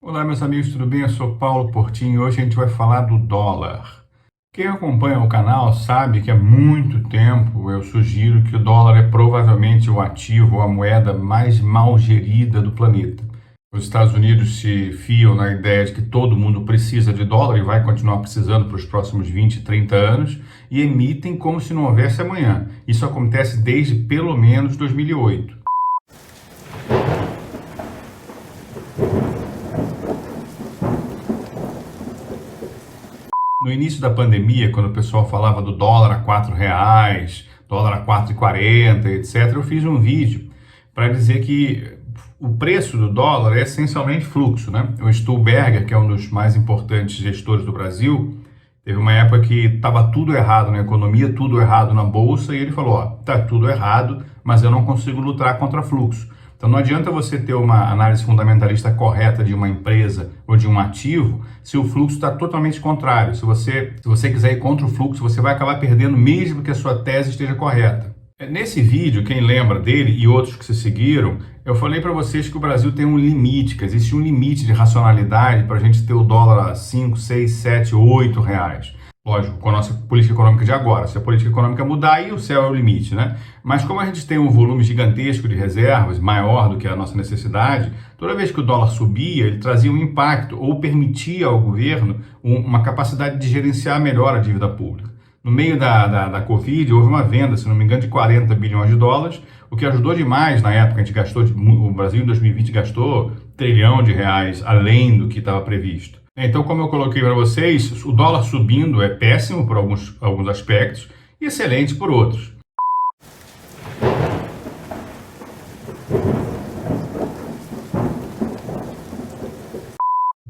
Olá, meus amigos, tudo bem? Eu sou Paulo Portinho e hoje a gente vai falar do dólar. Quem acompanha o canal sabe que há muito tempo eu sugiro que o dólar é provavelmente o ativo ou a moeda mais mal gerida do planeta. Os Estados Unidos se fiam na ideia de que todo mundo precisa de dólar e vai continuar precisando para os próximos 20, 30 anos e emitem como se não houvesse amanhã. Isso acontece desde pelo menos 2008. No início da pandemia, quando o pessoal falava do dólar a R$ 4, dólar a 4,40, etc., eu fiz um vídeo para dizer que o preço do dólar é essencialmente fluxo, né? O Stuhlberger, que é um dos mais importantes gestores do Brasil, teve uma época que estava tudo errado na economia, tudo errado na bolsa, e ele falou: ó, tá tudo errado, mas eu não consigo lutar contra fluxo. Então não adianta você ter uma análise fundamentalista correta de uma empresa ou de um ativo se o fluxo está totalmente contrário. Se você quiser ir contra o fluxo, você vai acabar perdendo mesmo que a sua tese esteja correta. Nesse vídeo, quem lembra dele e outros que se seguiram, eu falei para vocês que o Brasil tem um limite, que existe um limite de racionalidade para a gente ter o dólar a 5, 6, 7, 8 reais. Lógico, com a nossa política econômica de agora. Se a política econômica mudar, aí o céu é o limite, né? Mas como a gente tem um volume gigantesco de reservas, maior do que a nossa necessidade, toda vez que o dólar subia, ele trazia um impacto ou permitia ao governo uma capacidade de gerenciar melhor a dívida pública. No meio da Covid, houve uma venda, se não me engano, de 40 bilhões de dólares, o que ajudou demais na época. A gente gastou, o Brasil em 2020 gastou R$ 1 trilhão além do que estava previsto. Então, como eu coloquei para vocês, o dólar subindo é péssimo por alguns aspectos e excelente por outros.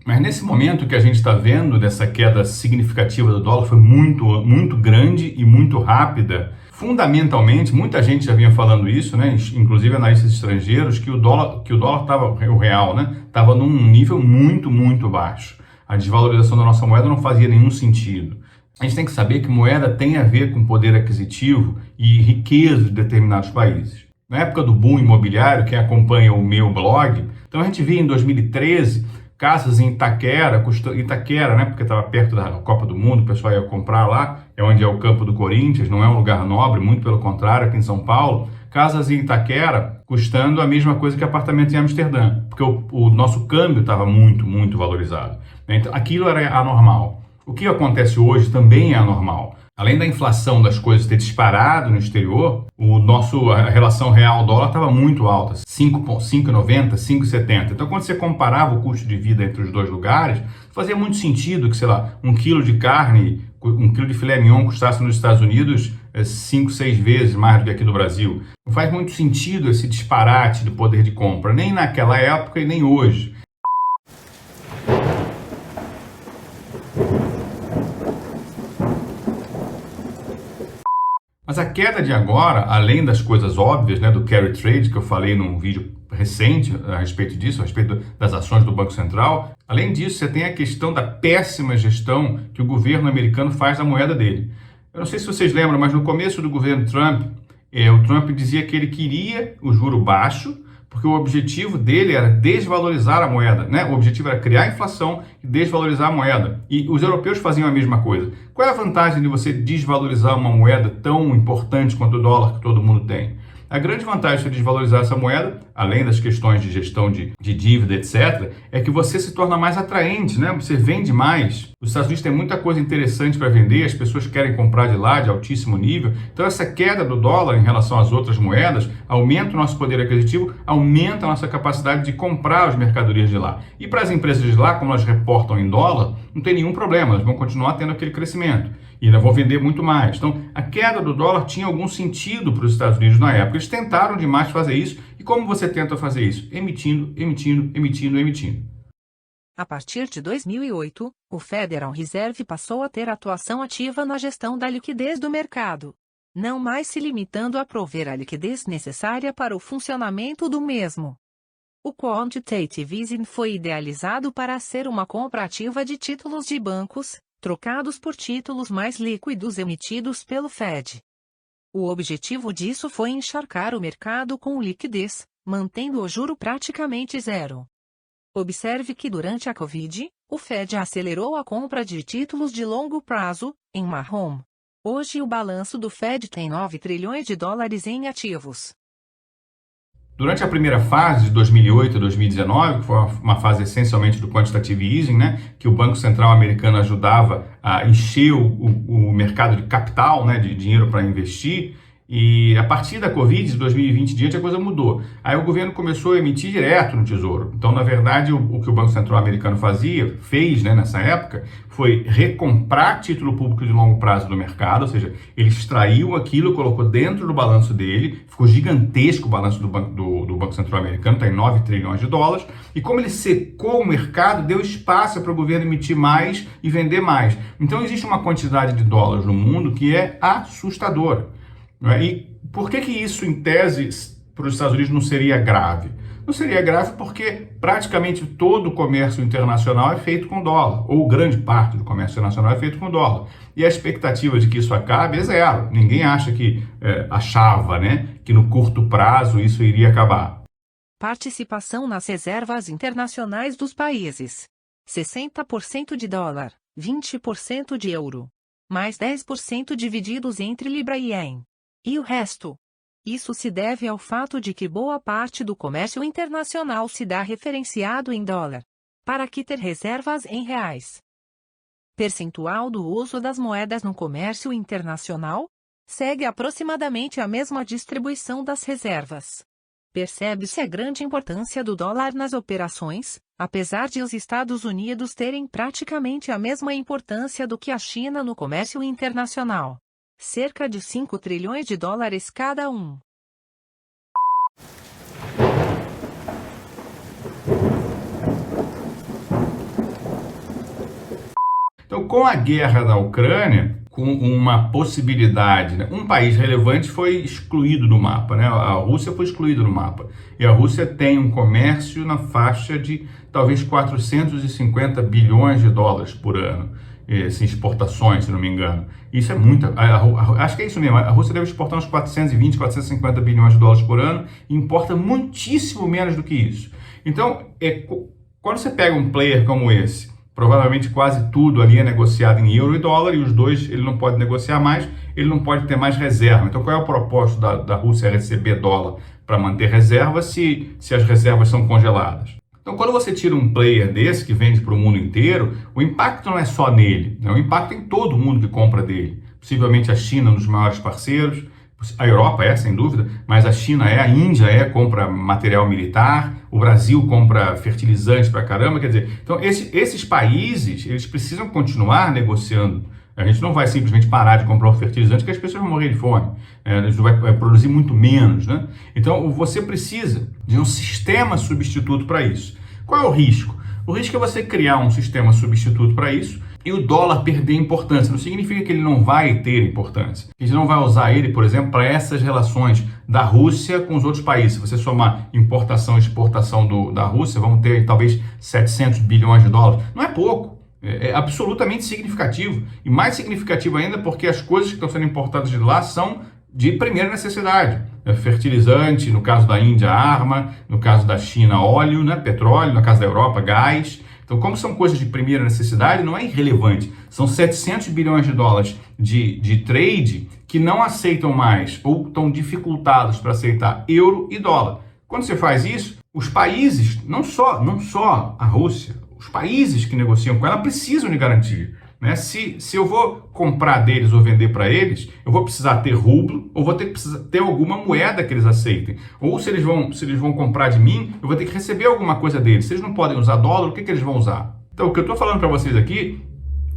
Mas nesse momento que a gente está vendo dessa queda significativa do dólar, foi muito, muito grande e muito rápida. Fundamentalmente, muita gente já vinha falando isso, né? Inclusive analistas estrangeiros, que o dólar estava, o real, né? Estava num nível muito, muito baixo. A desvalorização da nossa moeda não fazia nenhum sentido. A gente tem que saber que moeda tem a ver com poder aquisitivo e riqueza de determinados países. Na época do boom imobiliário, quem acompanha o meu blog, então a gente via em 2013 casas em Itaquera, Itaquera, né, porque estava perto da Copa do Mundo, o pessoal ia comprar lá, é onde é o campo do Corinthians, não é um lugar nobre, muito pelo contrário, aqui em São Paulo, casas em Itaquera custando a mesma coisa que apartamento em Amsterdã, porque o nosso câmbio estava muito, muito valorizado. Então, aquilo era anormal. O que acontece hoje também é anormal. Além da inflação das coisas ter disparado no exterior, a relação real-dólar estava muito alta, 5,90, 5,70. Então, quando você comparava o custo de vida entre os dois lugares, fazia muito sentido que, sei lá, um quilo de carne, um quilo de filé mignon custasse nos Estados Unidos 5, 6 vezes mais do que aqui no Brasil. Não faz muito sentido esse disparate de poder de compra, nem naquela época e nem hoje. Mas a queda de agora, além das coisas óbvias, né, do carry trade, que eu falei num vídeo recente a respeito disso, a respeito das ações do Banco Central, além disso, você tem a questão da péssima gestão que o governo americano faz da moeda dele. Eu não sei se vocês lembram, mas no começo do governo Trump, o Trump dizia que ele queria o juro baixo, porque o objetivo dele era desvalorizar a moeda, né? O objetivo era criar inflação e desvalorizar a moeda. E os europeus faziam a mesma coisa. Qual é a vantagem de você desvalorizar uma moeda tão importante quanto o dólar que todo mundo tem? A grande vantagem de desvalorizar essa moeda, além das questões de gestão de dívida, etc., é que você se torna mais atraente, né? Você vende mais. Os Estados Unidos têm muita coisa interessante para vender, as pessoas querem comprar de lá de altíssimo nível. Então, essa queda do dólar em relação às outras moedas aumenta o nosso poder aquisitivo, aumenta a nossa capacidade de comprar as mercadorias de lá. E para as empresas de lá, como elas reportam em dólar, não tem nenhum problema, elas vão continuar tendo aquele crescimento. E ainda vão vender muito mais. Então, a queda do dólar tinha algum sentido para os Estados Unidos na época. Eles tentaram demais fazer isso. E como você tenta fazer isso? Emitindo, emitindo, emitindo, emitindo. A partir de 2008, o Federal Reserve passou a ter atuação ativa na gestão da liquidez do mercado, não mais se limitando a prover a liquidez necessária para o funcionamento do mesmo. O Quantitative Easing foi idealizado para ser uma compra ativa de títulos de bancos, trocados por títulos mais líquidos emitidos pelo Fed. O objetivo disso foi encharcar o mercado com liquidez, mantendo o juro praticamente zero. Observe que durante a Covid, o Fed acelerou a compra de títulos de longo prazo, em marrom. Hoje o balanço do Fed tem 9 trilhões de dólares em ativos. Durante a primeira fase, de 2008 a 2019, que foi uma fase essencialmente do quantitative easing, né, que o Banco Central americano ajudava a encher o mercado de capital, né, de dinheiro para investir, e a partir da Covid, de 2020 em diante, a coisa mudou. Aí o governo começou a emitir direto no Tesouro. Então, na verdade, o que o Banco Central americano fez, né, nessa época, foi recomprar título público de longo prazo do mercado, ou seja, ele extraiu aquilo, colocou dentro do balanço dele, ficou gigantesco o balanço do Banco Central americano, está em 9 trilhões de dólares, e como ele secou o mercado, deu espaço para o governo emitir mais e vender mais. Então, existe uma quantidade de dólares no mundo que é assustadora. E por que isso, em tese, para os Estados Unidos não seria grave? Não seria grave porque praticamente todo o comércio internacional é feito com dólar, ou grande parte do comércio internacional é feito com dólar. E a expectativa de que isso acabe é zero. Ninguém acha achava, né, que no curto prazo isso iria acabar. Participação nas reservas internacionais dos países: 60% de dólar, 20% de euro, mais 10% divididos entre libra e ien. E o resto? Isso se deve ao fato de que boa parte do comércio internacional se dá referenciado em dólar. Para que ter reservas em reais? Percentual do uso das moedas no comércio internacional? Segue aproximadamente a mesma distribuição das reservas. Percebe-se a grande importância do dólar nas operações, apesar de os Estados Unidos terem praticamente a mesma importância do que a China no comércio internacional. Cerca de 5 trilhões de dólares cada um. Então, com a guerra da Ucrânia, com uma possibilidade, né, um país relevante foi excluído do mapa, né? A Rússia foi excluída do mapa. E a Rússia tem um comércio na faixa de talvez 450 bilhões de dólares por ano. Exportações, se não me engano. Isso é muito. Acho que é isso mesmo. A Rússia deve exportar uns 420, 450 bilhões de dólares por ano e importa muitíssimo menos do que isso. Então, quando você pega um player como esse, provavelmente quase tudo ali é negociado em euro e dólar, e os dois ele não pode negociar mais, ele não pode ter mais reserva. Então, qual é o propósito da Rússia receber dólar para manter reserva se as reservas são congeladas? Então, quando você tira um player desse que vende para o mundo inteiro, o impacto não é só nele, né? O impacto é em todo mundo que compra dele. Possivelmente a China, um dos maiores parceiros, a Europa sem dúvida, mas a China a Índia compra material militar, o Brasil compra fertilizantes para caramba, quer dizer, então esses países, eles precisam continuar negociando. A gente não vai simplesmente parar de comprar o fertilizante, que as pessoas vão morrer de fome. A gente vai produzir muito menos, né? Então, você precisa de um sistema substituto para isso. Qual é o risco? O risco é você criar um sistema substituto para isso e o dólar perder importância. Não significa que ele não vai ter importância. A gente não vai usar ele, por exemplo, para essas relações da Rússia com os outros países. Se você somar importação e exportação da Rússia, vamos ter talvez 700 bilhões de dólares. Não é pouco. É absolutamente significativo. E mais significativo ainda porque as coisas que estão sendo importadas de lá são de primeira necessidade. Fertilizante, no caso da Índia, arma, no caso da China, óleo, né, petróleo, no caso da Europa, gás. Então, como são coisas de primeira necessidade, não é irrelevante. São 700 bilhões de dólares de trade que não aceitam mais ou estão dificultados para aceitar euro e dólar. Quando você faz isso, os países, não só a Rússia, os países que negociam com ela precisam de garantia. Né? Se eu vou comprar deles ou vender para eles, eu vou precisar ter rublo ou vou precisar ter alguma moeda que eles aceitem. Ou se eles vão comprar de mim, eu vou ter que receber alguma coisa deles. Se eles não podem usar dólar, o que eles vão usar? Então, o que eu estou falando para vocês aqui,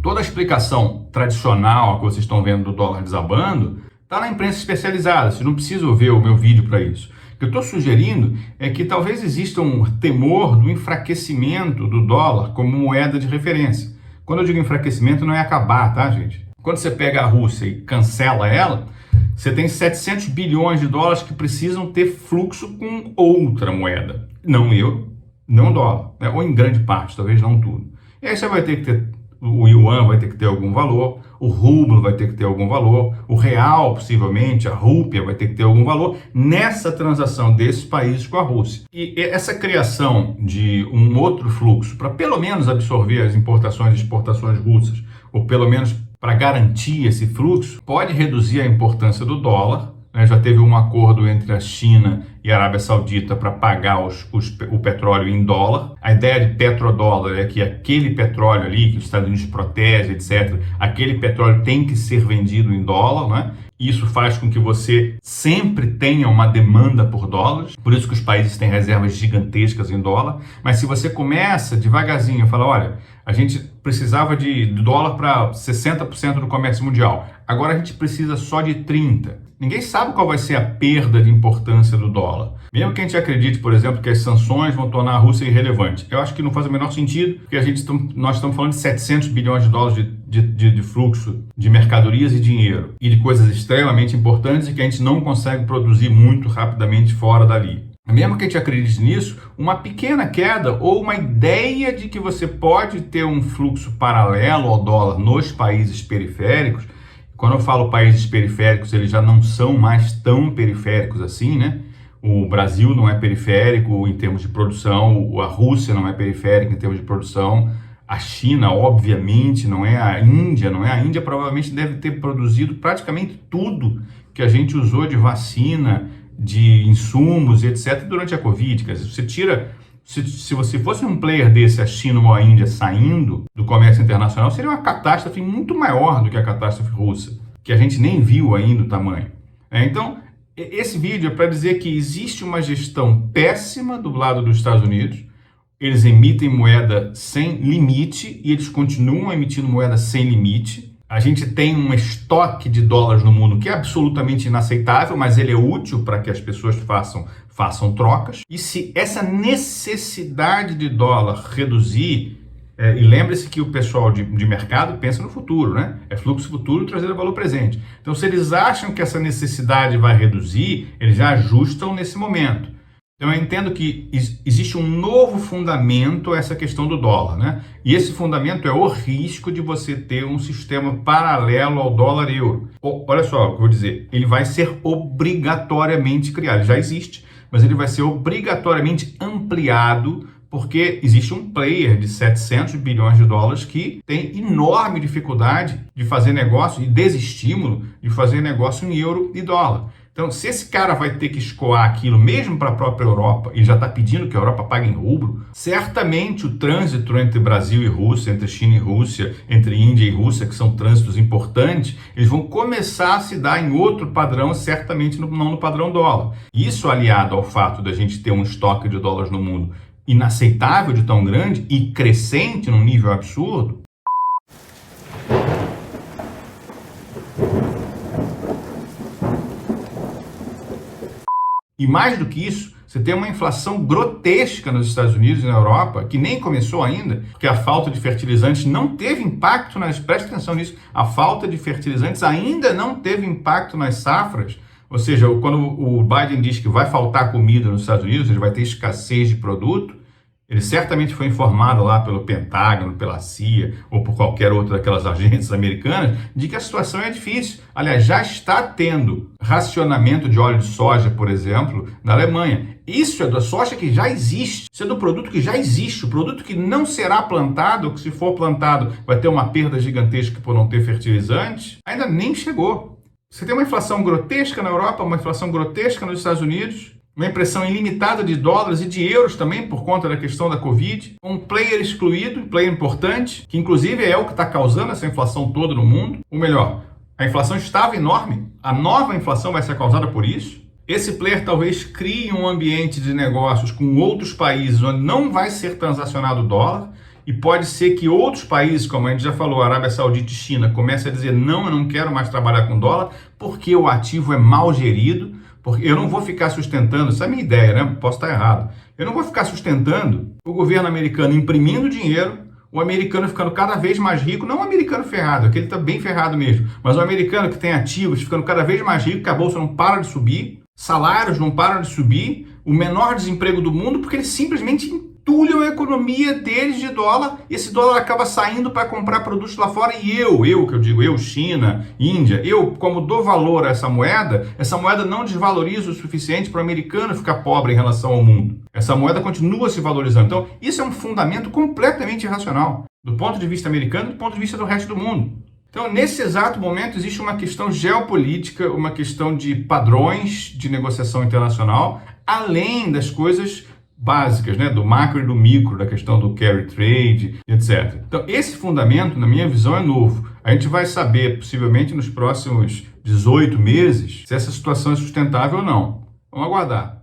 toda a explicação tradicional que vocês estão vendo do dólar desabando, está na imprensa especializada. Vocês não precisam ver o meu vídeo para isso. O que eu estou sugerindo é que talvez exista um temor do enfraquecimento do dólar como moeda de referência. Quando eu digo enfraquecimento, não é acabar, tá, gente? Quando você pega a Rússia e cancela ela, você tem 700 bilhões de dólares que precisam ter fluxo com outra moeda. Não euro, não dólar, né? Ou em grande parte, talvez não tudo. E aí você vai ter que ter o yuan vai ter que ter algum valor, o rublo vai ter que ter algum valor, o real, possivelmente, a rúpia vai ter que ter algum valor nessa transação desses países com a Rússia. E essa criação de um outro fluxo para pelo menos absorver as importações e exportações russas, ou pelo menos para garantir esse fluxo, pode reduzir a importância do dólar. Já teve um acordo entre a China e a Arábia Saudita para pagar o petróleo em dólar. A ideia de petrodólar é que aquele petróleo ali, que os Estados Unidos protege, etc., aquele petróleo tem que ser vendido em dólar, né? Isso faz com que você sempre tenha uma demanda por dólares, por isso que os países têm reservas gigantescas em dólar. Mas se você começa devagarzinho a falar, olha, a gente precisava de dólar para 60% do comércio mundial, agora a gente precisa só de 30%. Ninguém sabe qual vai ser a perda de importância do dólar. Mesmo que a gente acredite, por exemplo, que as sanções vão tornar a Rússia irrelevante. Eu acho que não faz o menor sentido, porque nós estamos falando de 700 bilhões de dólares de fluxo de mercadorias e dinheiro, e de coisas extremamente importantes e que a gente não consegue produzir muito rapidamente fora dali. Mesmo que a gente acredite nisso, uma pequena queda ou uma ideia de que você pode ter um fluxo paralelo ao dólar nos países periféricos. Quando eu falo países periféricos, eles já não são mais tão periféricos assim, né? O Brasil não é periférico em termos de produção, a Rússia não é periférica em termos de produção, a China, obviamente, não é a Índia, não é a Índia, provavelmente deve ter produzido praticamente tudo que a gente usou de vacina, de insumos, etc., durante a Covid. Quer dizer, você tira... Se você fosse um player desse, a China ou a Índia saindo do comércio internacional, seria uma catástrofe muito maior do que a catástrofe russa, que a gente nem viu ainda o tamanho. Então, esse vídeo é para dizer que existe uma gestão péssima do lado dos Estados Unidos. Eles emitem moeda sem limite e eles continuam emitindo moeda sem limite. A gente tem um estoque de dólares no mundo que é absolutamente inaceitável, mas ele é útil para que as pessoas façam trocas. E se essa necessidade de dólar reduzir, e lembre-se que o pessoal de mercado pensa no futuro, né? É fluxo futuro trazido valor presente. Então, se eles acham que essa necessidade vai reduzir, eles já ajustam nesse momento. Então, eu entendo que existe um novo fundamento a essa questão do dólar, né? E esse fundamento é o risco de você ter um sistema paralelo ao dólar-euro. Olha só o que eu vou dizer, ele vai ser obrigatoriamente criado, ele já existe, mas ele vai ser obrigatoriamente ampliado, porque existe um player de 700 bilhões de dólares que tem enorme dificuldade de fazer negócio e desestímulo de fazer negócio em euro e dólar. Então, se esse cara vai ter que escoar aquilo mesmo para a própria Europa e já está pedindo que a Europa pague em rublo, certamente o trânsito entre Brasil e Rússia, entre China e Rússia, entre Índia e Rússia, que são trânsitos importantes, eles vão começar a se dar em outro padrão, certamente não no padrão dólar. Isso aliado ao fato da gente ter um estoque de dólares no mundo inaceitável de tão grande e crescente num nível absurdo. E mais do que isso, você tem uma inflação grotesca nos Estados Unidos e na Europa, que nem começou ainda, porque a falta de fertilizantes não teve impacto preste atenção nisso, a falta de fertilizantes ainda não teve impacto nas safras. Ou seja, quando o Biden diz que vai faltar comida nos Estados Unidos, ele vai ter escassez de produto, ele certamente foi informado lá pelo Pentágono, pela CIA ou por qualquer outra daquelas agências americanas de que a situação é difícil. Aliás, já está tendo racionamento de óleo de soja, por exemplo, na Alemanha. Isso é da soja que já existe, isso é do produto que já existe, o produto que não será plantado, ou que se for plantado vai ter uma perda gigantesca por não ter fertilizante, ainda nem chegou. Você tem uma inflação grotesca na Europa, uma inflação grotesca nos Estados Unidos, uma impressão ilimitada de dólares e de euros também por conta da questão da Covid, um player excluído, um player importante, que inclusive é o que está causando essa inflação toda no mundo. Ou melhor, a inflação estava enorme, a nova inflação vai ser causada por isso. Esse player talvez crie um ambiente de negócios com outros países onde não vai ser transacionado o dólar, e pode ser que outros países, como a gente já falou, Arábia Saudita e China, comecem a dizer não, eu não quero mais trabalhar com dólar porque o ativo é mal gerido. Porque eu não vou ficar sustentando, essa é a minha ideia, né? Posso estar errado. Eu não vou ficar sustentando o governo americano imprimindo dinheiro, o americano ficando cada vez mais rico, não o americano ferrado, aquele está bem ferrado mesmo, mas o americano que tem ativos ficando cada vez mais rico, que a bolsa não para de subir, salários não param de subir, o menor desemprego do mundo, porque ele simplesmente entulham a economia deles de dólar, e esse dólar acaba saindo para comprar produtos lá fora, e eu, China, Índia, como dou valor a essa moeda não desvaloriza o suficiente para o americano ficar pobre em relação ao mundo. Essa moeda continua se valorizando. Então, isso é um fundamento completamente irracional, do ponto de vista americano e do ponto de vista do resto do mundo. Então, nesse exato momento, existe uma questão geopolítica, uma questão de padrões de negociação internacional, além das coisas básicas, né, do macro e do micro, da questão do carry trade, etc. Então, esse fundamento, na minha visão, é novo. A gente vai saber, possivelmente, nos próximos 18 meses, se essa situação é sustentável ou não. Vamos aguardar.